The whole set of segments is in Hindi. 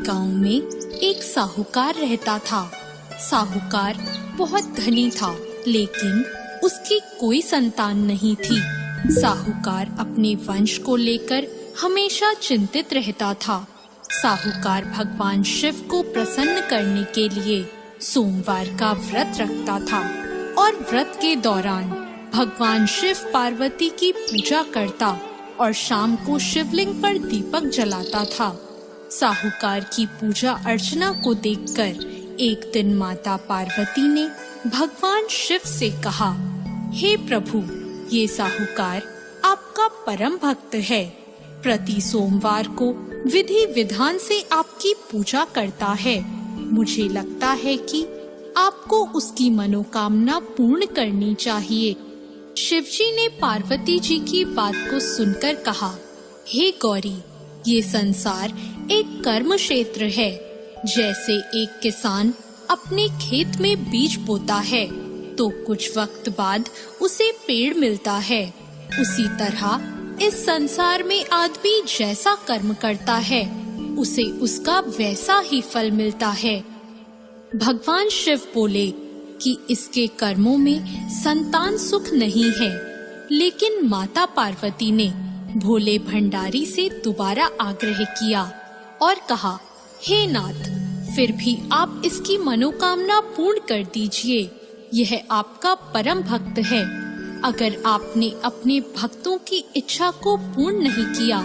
गांव में एक साहूकार रहता था। साहूकार बहुत धनी था, लेकिन उसकी कोई संतान नहीं थी। साहूकार अपने वंश को लेकर हमेशा चिंतित रहता था। साहूकार भगवान शिव को प्रसन्न करने के लिए सोमवार का व्रत रखता था और व्रत के दौरान भगवान शिव पार्वती की पूजा करता और शाम को शिवलिंग पर दीपक जलाता था। साहूकार की पूजा अर्चना को देखकर एक दिन माता पार्वती ने भगवान शिव से कहा, हे प्रभु, ये साहूकार आपका परम भक्त है। प्रति सोमवार को विधि विधान से आपकी पूजा करता है। मुझे लगता है कि आपको उसकी मनोकामना पूर्ण करनी चाहिए। शिवजी ने पार्वती जी की बात को सुनकर कहा, हे गौरी, ये संसार एक कर्म क्षेत्र है। जैसे एक किसान अपने खेत में बीज बोता है तो कुछ वक्त बाद उसे पेड़ मिलता है, उसी तरह इस संसार में आदमी जैसा कर्म करता है उसे उसका वैसा ही फल मिलता है। भगवान शिव बोले कि इसके कर्मों में संतान सुख नहीं है, लेकिन माता पार्वती ने भोले भंडारी से दोबारा आग्रह किया और कहा, हे नाथ, फिर भी आप इसकी मनोकामना पूर्ण कर दीजिए। यह आपका परम भक्त है। अगर आपने अपने भक्तों की इच्छा को पूर्ण नहीं किया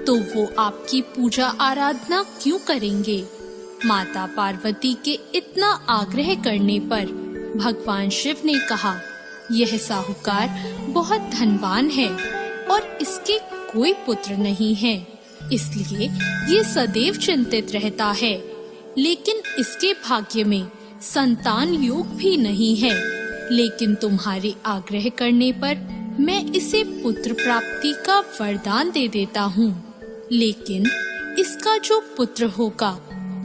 तो वो आपकी पूजा आराधना क्यों करेंगे? माता पार्वती के इतना आग्रह करने पर भगवान शिव ने कहा, यह साहूकार बहुत धनवान है और इसके कोई पुत्र नहीं है, इसलिए ये सदैव चिंतित रहता है। लेकिन इसके भाग्य में संतान योग भी नहीं है। लेकिन तुम्हारे आग्रह करने पर मैं इसे पुत्र प्राप्ति का वरदान दे देता हूँ। लेकिन इसका जो पुत्र होगा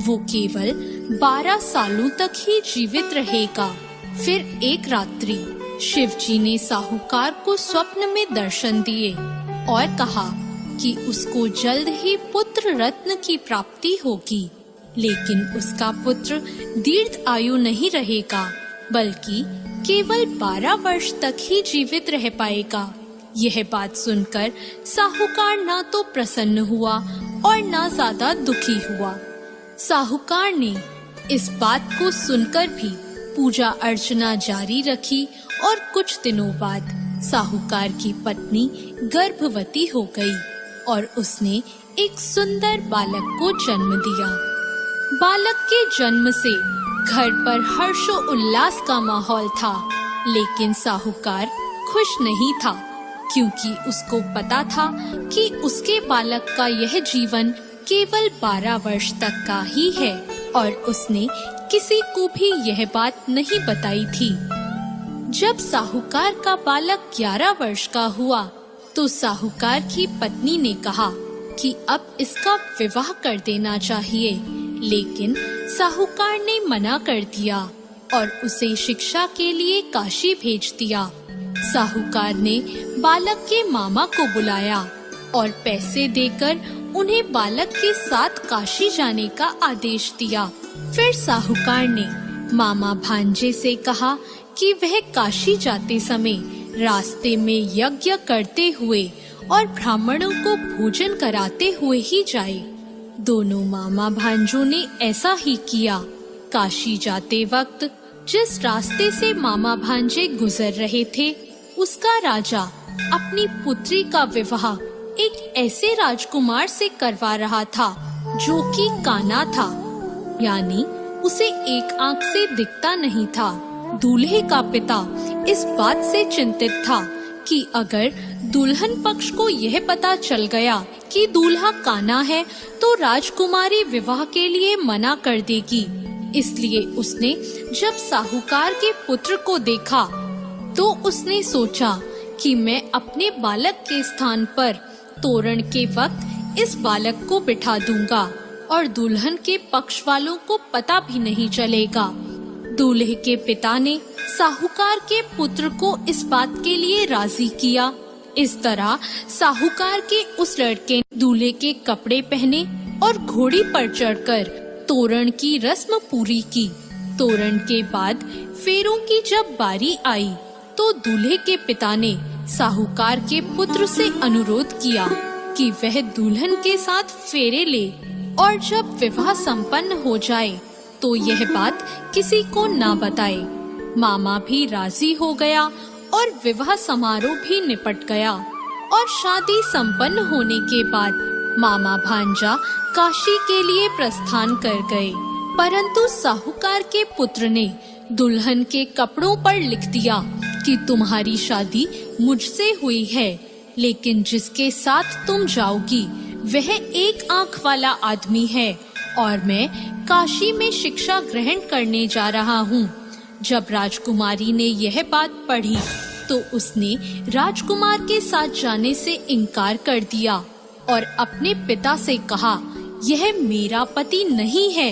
वो केवल 12 सालों तक ही जीवित रहेगा। फिर एक रात्रि शिवजी ने साहूकार को स्वप्न में दर्शन दिए और कहा कि उसको जल्द ही पुत्र रत्न की प्राप्ति होगी, लेकिन उसका पुत्र दीर्घ आयु नहीं रहेगा, बल्कि केवल 12 वर्ष तक ही जीवित रह पाएगा। यह बात सुनकर साहूकार ना तो प्रसन्न हुआ और ना ज्यादा दुखी हुआ। साहूकार ने इस बात को सुनकर भी पूजा अर्चना जारी रखी और कुछ दिनों बाद साहूकार की पत्नी गर्भवती हो गई और उसने एक सुंदर बालक को जन्म दिया। बालक के जन्म से घर पर हर्षो उल्लास का माहौल था, लेकिन साहूकार खुश नहीं था, क्योंकि उसको पता था कि उसके बालक का यह जीवन केवल 12 वर्ष तक का ही है और उसने किसी को भी यह बात नहीं बताई थी। जब साहूकार का बालक 11 वर्ष का हुआ तो साहूकार की पत्नी ने कहा कि अब इसका विवाह कर देना चाहिए, लेकिन साहूकार ने मना कर दिया और उसे शिक्षा के लिए काशी भेज दिया। साहूकार ने बालक के मामा को बुलाया और पैसे देकर उन्हें बालक के साथ काशी जाने का आदेश दिया। फिर साहूकार ने मामा भांजे से कहा कि वह काशी जाते समय रास्ते में यज्ञ करते हुए और ब्राह्मणों को भोजन कराते हुए ही जाए। दोनों मामा भांजों ने ऐसा ही किया। काशी जाते वक्त जिस रास्ते से मामा भांजे गुजर रहे थे, उसका राजा अपनी पुत्री का विवाह एक ऐसे राजकुमार से करवा रहा था जो कि काना था, यानी उसे एक आंख से दिखता नहीं था। दूल्हे का पिता इस बात से चिंतित था कि अगर दुल्हन पक्ष को यह पता चल गया कि दूल्हा काना है तो राजकुमारी विवाह के लिए मना कर देगी। इसलिए उसने जब साहूकार के पुत्र को देखा तो उसने सोचा कि मैं अपने बालक के स्थान पर तोरण के वक्त इस बालक को बिठा दूंगा और दुल्हन के पक्ष वालों को पता भी नहीं चलेगा। दूल्हे के पिता ने साहूकार के पुत्र को इस बात के लिए राजी किया। इस तरह साहूकार के उस लड़के ने दूल्हे के कपड़े पहने और घोड़ी पर चढ़कर तोरण की रस्म पूरी की। तोरण के बाद फेरों की जब बारी आई तो दूल्हे के पिता ने साहूकार के पुत्र से अनुरोध किया कि वह दुल्हन के साथ फेरे ले और जब विवाह संपन्न हो जाए तो यह बात किसी को ना बताए। मामा भी राजी हो गया और विवाह समारोह भी निपट गया और शादी संपन्न होने के बाद मामा भांजा काशी के लिए प्रस्थान कर गए। परंतु साहूकार के पुत्र ने दुल्हन के कपड़ों पर लिख दिया कि तुम्हारी शादी मुझसे हुई है, लेकिन जिसके साथ तुम जाओगी वह एक आंख वाला आदमी है और मैं काशी में शिक्षा ग्रहण करने जा रहा हूँ। जब राजकुमारी ने यह बात पढ़ी तो उसने राजकुमार के साथ जाने से इनकार कर दिया और अपने पिता से कहा, यह मेरा पति नहीं है,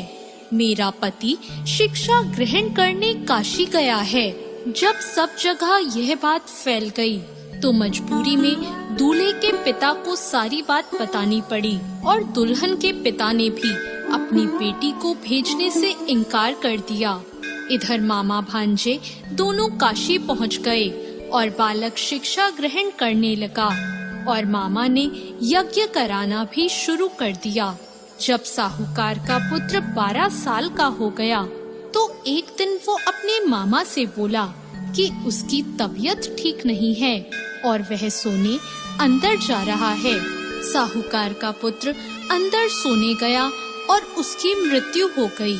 मेरा पति शिक्षा ग्रहण करने काशी गया है। जब सब जगह यह बात फैल गई तो मजबूरी में दूल्हे के पिता को सारी बात बतानी पड़ी और दुल्हन के पिता ने भी अपनी बेटी को भेजने से इनकार कर दिया। इधर मामा भांजे दोनों काशी पहुंच गए और बालक शिक्षा ग्रहण करने लगा और मामा ने यज्ञ कराना भी शुरू कर दिया। जब साहूकार का पुत्र 12 साल का हो गया तो एक दिन वो अपने मामा से बोला कि उसकी तबीयत ठीक नहीं है और वह सोने अंदर जा रहा है। साहूकार का पुत्र अंदर सोने गया और उसकी मृत्यु हो गई।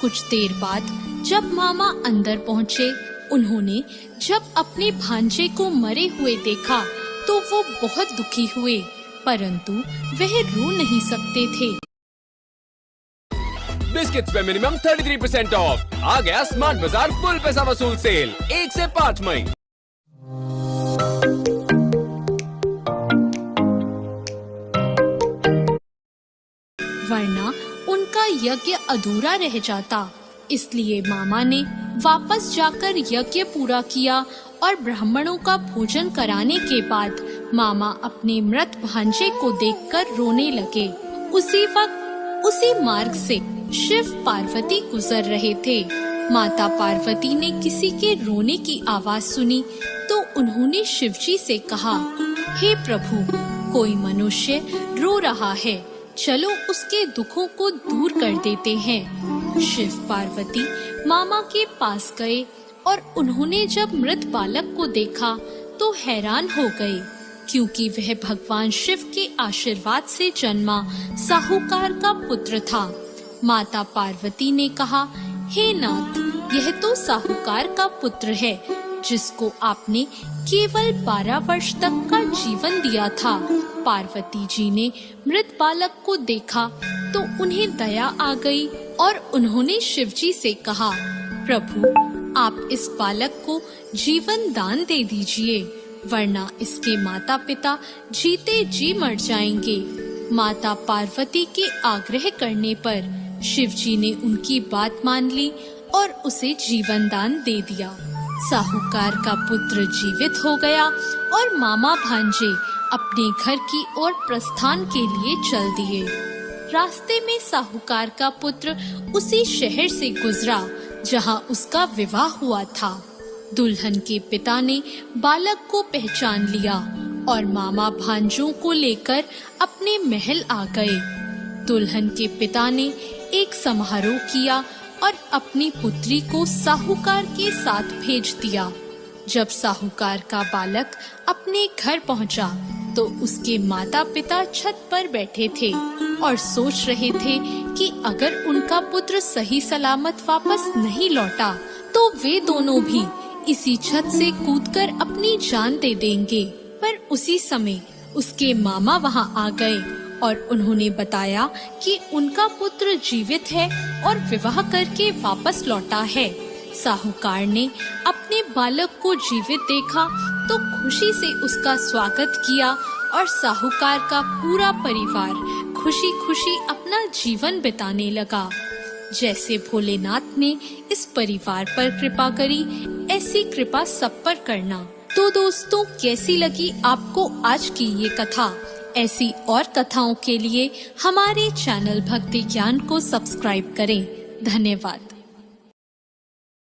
कुछ देर बाद जब मामा अंदर पहुँचे, उन्होंने जब अपने भांजे को मरे हुए देखा तो वो बहुत दुखी हुए, परंतु वह रो नहीं सकते थे। बिस्किट्स पे मिनिमम 33% ऑफ। आ गया स्मार्ट बाजार फुल पैसा वसूल सेल 1 से 5 मई। वरना उनका यज्ञ अधूरा रह जाता, इसलिए मामा ने वापस जाकर यज्ञ पूरा किया और ब्राह्मणों का भोजन कराने के बाद मामा अपने मृत भांजे को देखकर रोने लगे। उसी वक्त उसी मार्ग से शिव पार्वती गुजर रहे थे। माता पार्वती ने किसी के रोने की आवाज सुनी तो उन्होंने शिवजी से कहा, हे प्रभु, कोई मनुष्य रो रहा है, चलो उसके दुखों को दूर कर देते हैं। शिव पार्वती मामा के पास गए और उन्होंने जब मृत बालक को देखा तो हैरान हो गए, क्योंकि वह भगवान शिव के आशीर्वाद से जन्मा साहूकार का पुत्र था। माता पार्वती ने कहा, हे नाथ, यह तो साहूकार का पुत्र है जिसको आपने केवल 12 वर्ष तक का जीवन दिया था। पार्वती जी ने मृत बालक को देखा तो उन्हें दया आ गई और उन्होंने शिवजी से कहा, प्रभु, आप इस बालक को जीवन दान दे दीजिए, वरना इसके माता पिता जीते जी मर जाएंगे। माता पार्वती के आग्रह करने पर शिवजी ने उनकी बात मान ली और उसे जीवन दान दे दिया। साहूकार का पुत्र जीवित हो गया और मामा भांजे अपने घर की ओर प्रस्थान के लिए चल दिए। रास्ते में साहूकार का पुत्र उसी शहर से गुजरा जहां उसका विवाह हुआ था। दुल्हन के पिता ने बालक को पहचान लिया और मामा भांजों को लेकर अपने महल आ गए। दुल्हन के पिता ने एक समारोह किया और अपनी पुत्री को साहूकार के साथ भेज दिया। जब साहूकार का बालक अपने घर पहुंचा तो उसके माता पिता छत पर बैठे थे और सोच रहे थे कि अगर उनका पुत्र सही सलामत वापस नहीं लौटा तो वे दोनों भी इसी छत से कूदकर अपनी जान दे देंगे। पर उसी समय उसके मामा वहां आ गए और उन्होंने बताया कि उनका पुत्र जीवित है और विवाह करके वापस लौटा है। साहूकार ने अपने बालक को जीवित देखा तो खुशी से उसका स्वागत किया और साहूकार का पूरा परिवार खुशी खुशी अपना जीवन बिताने लगा। जैसे भोलेनाथ ने इस परिवार पर कृपा करी, ऐसी कृपा सब पर करना। तो दोस्तों, कैसी लगी आपको आज की ये कथा? ऐसी और कथाओं के लिए हमारे चैनल भक्ति ज्ञान को सब्सक्राइब करें। धन्यवाद।